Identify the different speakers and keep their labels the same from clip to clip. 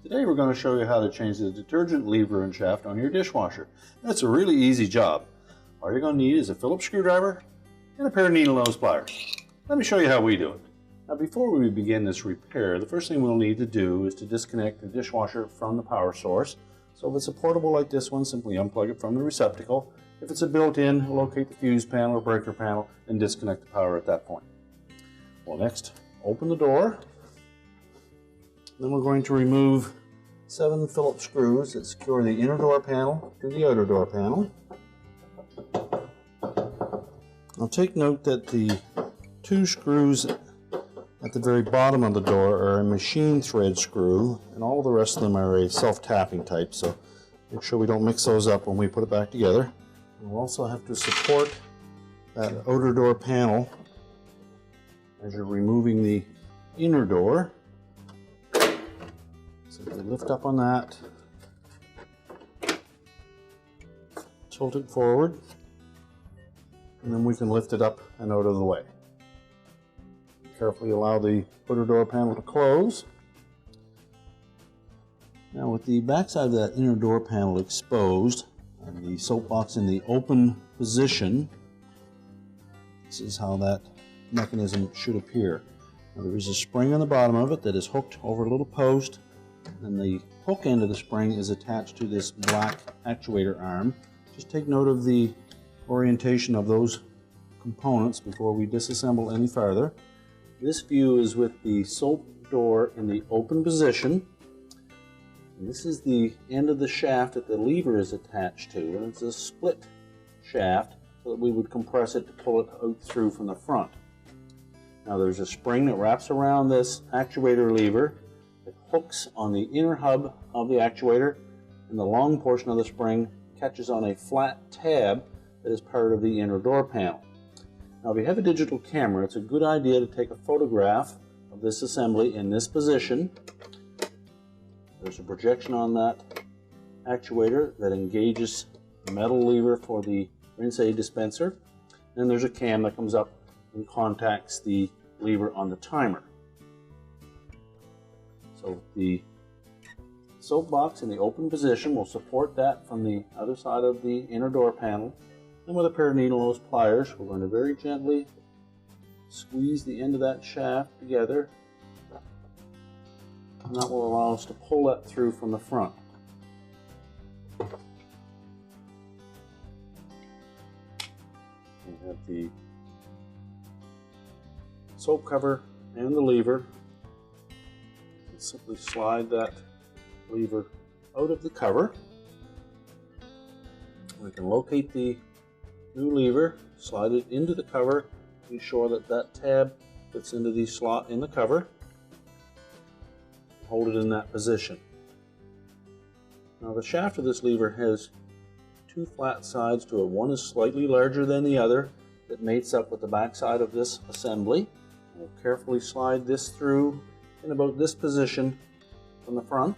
Speaker 1: Today we're going to show you how to change the detergent lever and shaft on your dishwasher. That's a really easy job. All you're going to need is a Phillips screwdriver and a pair of needle nose pliers. Let me show you how we do it. Now before we begin this repair, the first thing we'll need to do is to disconnect the dishwasher from the power source. So if it's a portable like this one, simply unplug it from the receptacle. If it's a built-in, locate the fuse panel or breaker panel and disconnect the power at that point. Well, next, open the door. Then we're going to remove 7 Phillips screws that secure the inner door panel to the outer door panel. Now take note that the 2 screws at the very bottom of the door are a machine thread screw, and all the rest of them are a self-tapping type, so make sure we don't mix those up when we put it back together. We'll also have to support that outer door panel as you're removing the inner door. Simply lift up on that, tilt it forward, and then we can lift it up and out of the way. Carefully allow the outer door panel to close. Now with the backside of that inner door panel exposed and the soap box in the open position, this is how that mechanism should appear. Now there is a spring on the bottom of it that is hooked over a little post, and the hook end of the spring is attached to this black actuator arm. Just take note of the orientation of those components before we disassemble any farther. This view is with the soap door in the open position. And this is the end of the shaft that the lever is attached to, and it's a split shaft so that we would compress it to pull it out through from the front. Now there's a spring that wraps around this actuator lever. It hooks on the inner hub of the actuator, and the long portion of the spring catches on a flat tab that is part of the inner door panel. Now if you have a digital camera, it's a good idea to take a photograph of this assembly in this position. There's a projection on that actuator that engages the metal lever for the rinse aid dispenser. And there's a cam that comes up and contacts the lever on the timer. So the soap box in the open position will support that from the other side of the inner door panel. And with a pair of needle nose pliers, we're going to very gently squeeze the end of that shaft together, and that will allow us to pull that through from the front. We have the soap cover and the lever. Simply slide that lever out of the cover. We can locate the new lever, slide it into the cover, be sure that that tab fits into the slot in the cover. Hold it in that position. Now the shaft of this lever has 2 flat sides to it. One is slightly larger than the other that mates up with the back side of this assembly. We'll carefully slide this through in about this position from the front.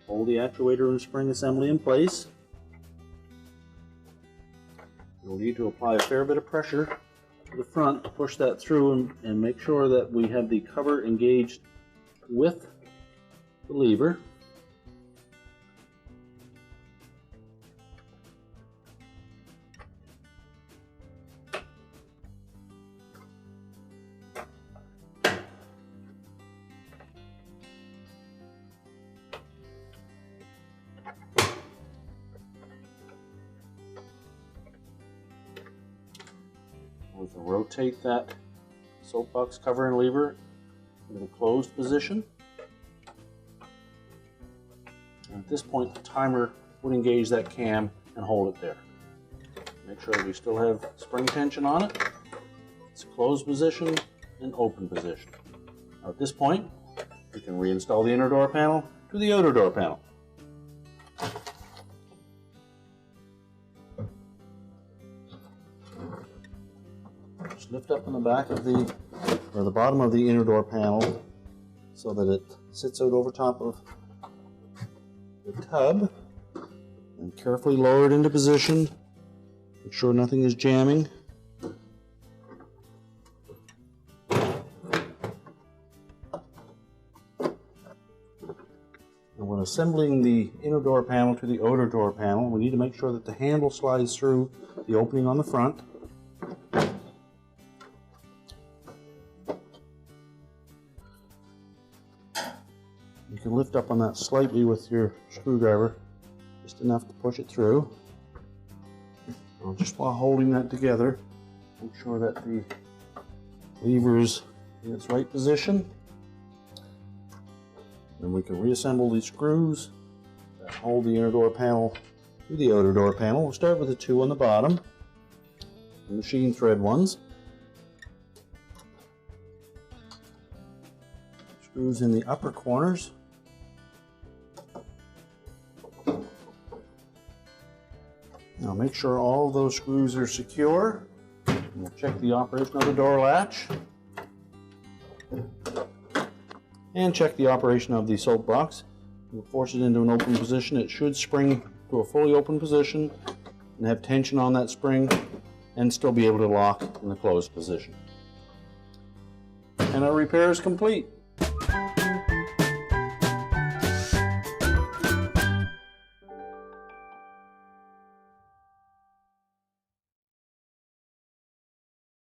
Speaker 1: Hold the actuator and spring assembly in place. You'll need to apply a fair bit of pressure to the front to push that through and make sure that we have the cover engaged with the lever. We can rotate that soap box cover and lever into the closed position. And at this point, the timer would engage that cam and hold it there. Make sure we still have spring tension on it. It's closed position and open position. Now at this point, we can reinstall the inner door panel to the outer door panel. Just lift up on the back of the bottom of the inner door panel so that it sits out over top of the tub, and carefully lower it into position. Make sure nothing is jamming. When assembling the inner door panel to the outer door panel, we need to make sure that the handle slides through the opening on the front. You can lift up on that slightly with your screwdriver, just enough to push it through. Now, just while holding that together, make sure that the lever is in its right position. Then we can reassemble these screws that hold the inner door panel to the outer door panel. We'll start with the two on the bottom, the machine thread ones. Screws in the upper corners. Now make sure all of those screws are secure. We'll check the operation of the door latch. And check the operation of the soap box. We'll force it into an open position. It should spring to a fully open position and have tension on that spring and still be able to lock in the closed position. And our repair is complete.